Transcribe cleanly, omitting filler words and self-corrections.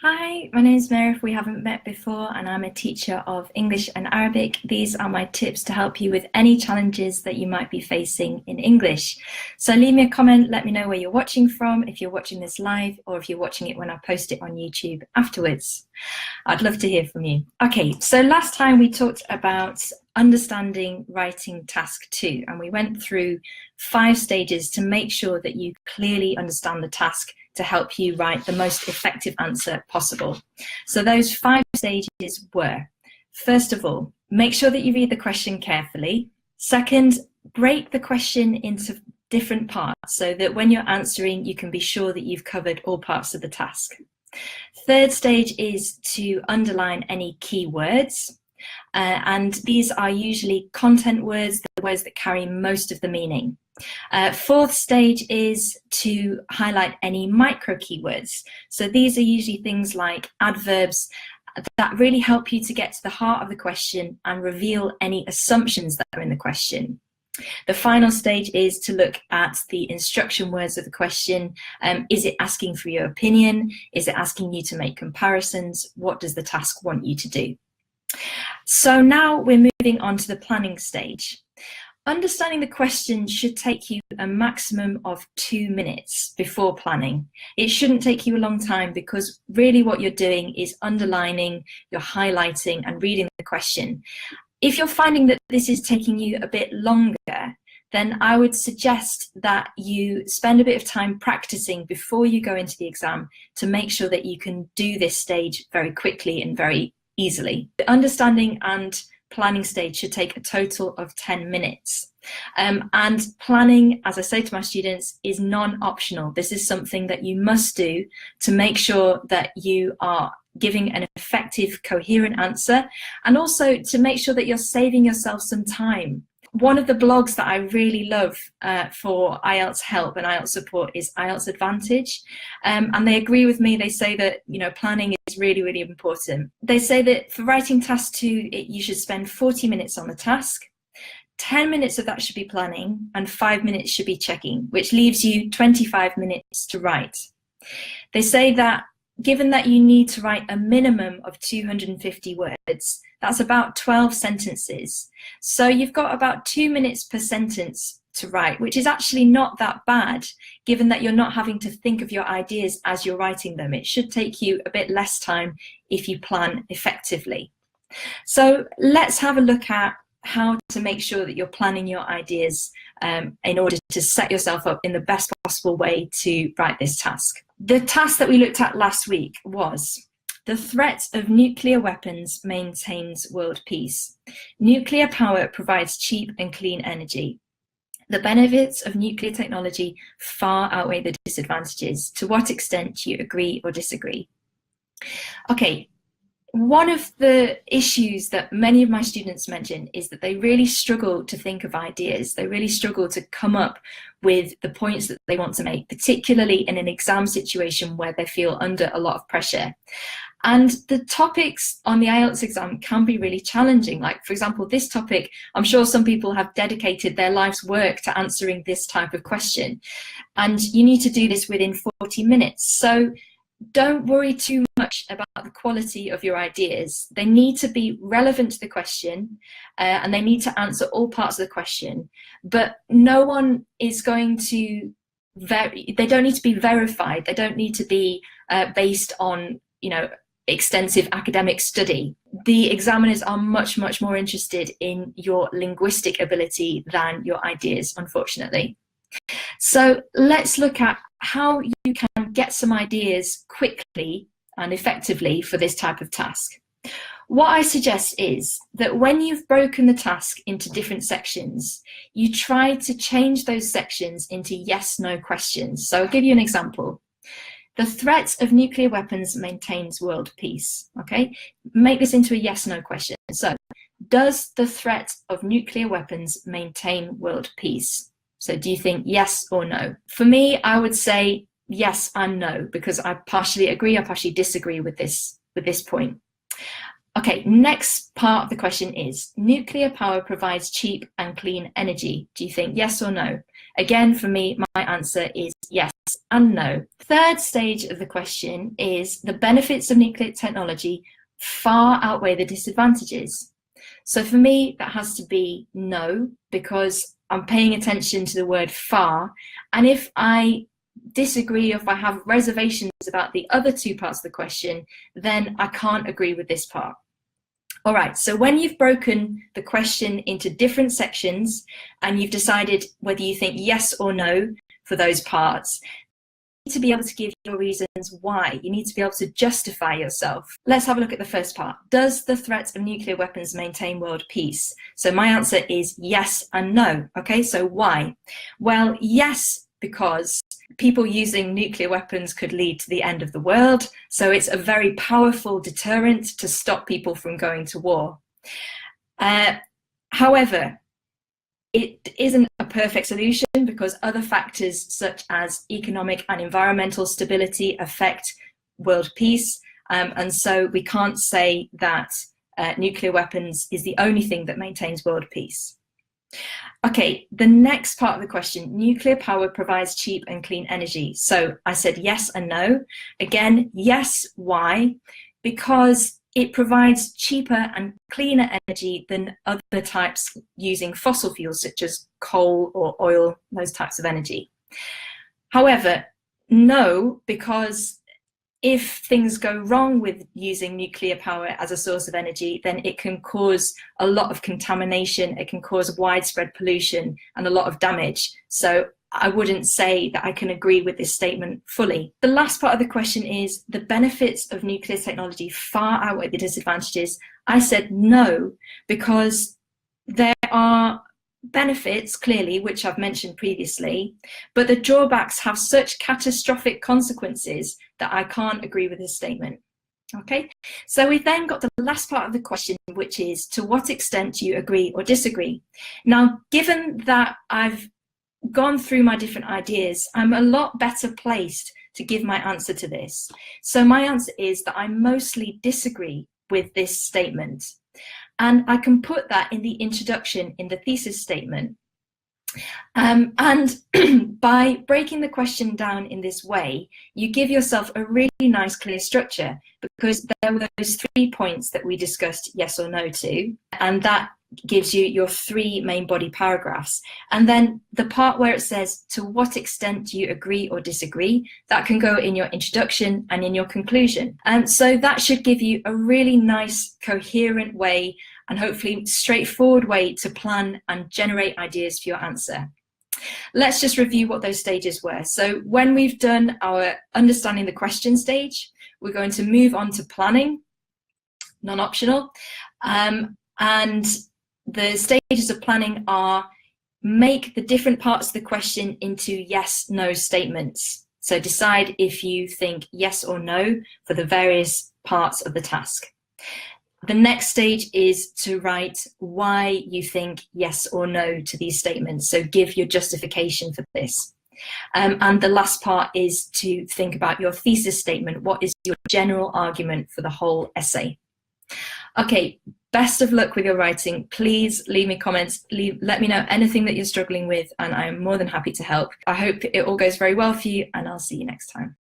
Hi, my name is Mary if we haven't met before, and I'm a teacher of English and Arabic. These are my tips to help you with any challenges that you might be facing in English. So leave me a comment, let me know where you're watching from, if you're watching this live or if you're watching it when I post it on YouTube afterwards. I'd love to hear from you. Okay, so last time we talked about understanding writing task 2, and we went through 5 stages to make sure that you clearly understand the task to help you write the most effective answer possible. So those 5 stages were, first of all, make sure that you read the question carefully. Second, break the question into different parts so that when you're answering, you can be sure that you've covered all parts of the task. Third stage is to underline any key words. And these are usually content words, the words that carry most of the meaning. Fourth stage is to highlight any micro keywords. So these are usually things like adverbs that really help you to get to the heart of the question and reveal any assumptions that are in the question. The final stage is to look at the instruction words of the question. Is it asking for your opinion? Is it asking you to make comparisons? What does the task want you to do? So now we're moving on to the planning stage. Understanding the question should take you a maximum of 2 minutes before planning. It shouldn't take you a long time because really what you're doing is underlining, you're highlighting and reading the question. If you're finding that this is taking you a bit longer, then I would suggest that you spend a bit of time practicing before you go into the exam to make sure that you can do this stage very quickly and very easily. The understanding and planning stage should take a total of 10 minutes. And planning, as I say to my students, is non-optional. This is something that you must do to make sure that you are giving an effective, coherent answer, and also to make sure that you're saving yourself some time. One of the blogs that I really love for IELTS help and IELTS support is IELTS Advantage. And they agree with me. They say that, planning is really, really important. They say that for writing task 2, you should spend 40 minutes on the task. 10 minutes of that should be planning and 5 minutes should be checking, which leaves you 25 minutes to write. They say that given that you need to write a minimum of 250 words, that's about 12 sentences. So you've got about 2 minutes per sentence to write, which is actually not that bad, given that you're not having to think of your ideas as you're writing them. It should take you a bit less time if you plan effectively. So let's have a look at how to make sure that you're planning your ideas in order to set yourself up in the best possible way to write this task. The task that we looked at last week was: the threat of nuclear weapons maintains world peace. Nuclear power provides cheap and clean energy. The benefits of nuclear technology far outweigh the disadvantages. To what extent do you agree or disagree? Okay. One of the issues that many of my students mention is that they really struggle to think of ideas. They really struggle to come up with the points that they want to make, particularly in an exam situation where they feel under a lot of pressure. And the topics on the IELTS exam can be really challenging. Like, for example, this topic, I'm sure some people have dedicated their life's work to answering this type of question. And you need to do this within 40 minutes. So don't worry too much about the quality of your ideas. They need to be relevant to the question and they need to answer all parts of the question. But no one is going to, they don't need to be verified. They don't need to be based on, extensive academic study. The examiners are much, much more interested in your linguistic ability than your ideas, unfortunately. So let's look at how you can get some ideas quickly and effectively for this type of task. What I suggest is that when you've broken the task into different sections, you try to change those sections into yes/no questions. So I'll give you an example. The threat of nuclear weapons maintains world peace. Okay, make this into a yes/no question. So, does the threat of nuclear weapons maintain world peace? So do you think yes or no? For me, I would say yes and no, because I partially agree, I partially disagree with this point. Okay, next part of the question is, nuclear power provides cheap and clean energy. Do you think yes or no? Again, for me, my answer is yes and no. Third stage of the question is the benefits of nuclear technology far outweigh the disadvantages. So for me, that has to be no, because I'm paying attention to the word far. And if I disagree, or if I have reservations about the other two parts of the question, then I can't agree with this part. All right, so when you've broken the question into different sections and you've decided whether you think yes or no for those parts, you need to be able to give your reasons why. You need to be able to justify yourself. Let's have a look at the first part. Does the threat of nuclear weapons maintain world peace? So my answer is yes and no. Okay, so why? Well, yes, because people using nuclear weapons could lead to the end of the world. So it's a very powerful deterrent to stop people from going to war. However, it isn't a perfect solution because other factors such as economic and environmental stability affect world peace. And so we can't say that nuclear weapons is the only thing that maintains world peace. Okay, the next part of the question, nuclear power provides cheap and clean energy. So I said yes and no. Again, yes, why? Because it provides cheaper and cleaner energy than other types using fossil fuels such as coal or oil, those types of energy. However, no, because if things go wrong with using nuclear power as a source of energy, then it can cause a lot of contamination, it can cause widespread pollution and a lot of damage. So I wouldn't say that I can agree with this statement fully. The last part of the question is, the benefits of nuclear technology far outweigh the disadvantages. I said no, because there are benefits, clearly, which I've mentioned previously, but the drawbacks have such catastrophic consequences that I can't agree with this statement. Okay, so we then got the last part of the question, which is, to what extent do you agree or disagree? Now, given that I've gone through my different ideas, I'm a lot better placed to give my answer to this. So my answer is that I mostly disagree with this statement. And I can put that in the introduction in the thesis statement. And by breaking the question down in this way, you give yourself a really nice clear structure, because there were those 3 points that we discussed yes or no to, and that gives you your 3 main body paragraphs. And then the part where it says, to what extent do you agree or disagree, that can go in your introduction and in your conclusion. And so that should give you a really nice, coherent way and hopefully straightforward way to plan and generate ideas for your answer. Let's just review what those stages were. So when we've done our understanding the question stage, we're going to move on to planning, non-optional. And the stages of planning are make the different parts of the question into yes, no statements. So decide if you think yes or no for the various parts of the task. The next stage is to write why you think yes or no to these statements. So give your justification for this. And the last part is to think about your thesis statement. What is your general argument for the whole essay? Okay, best of luck with your writing. Please leave me comments. Let me know anything that you're struggling with, and I'm more than happy to help. I hope it all goes very well for you, and I'll see you next time.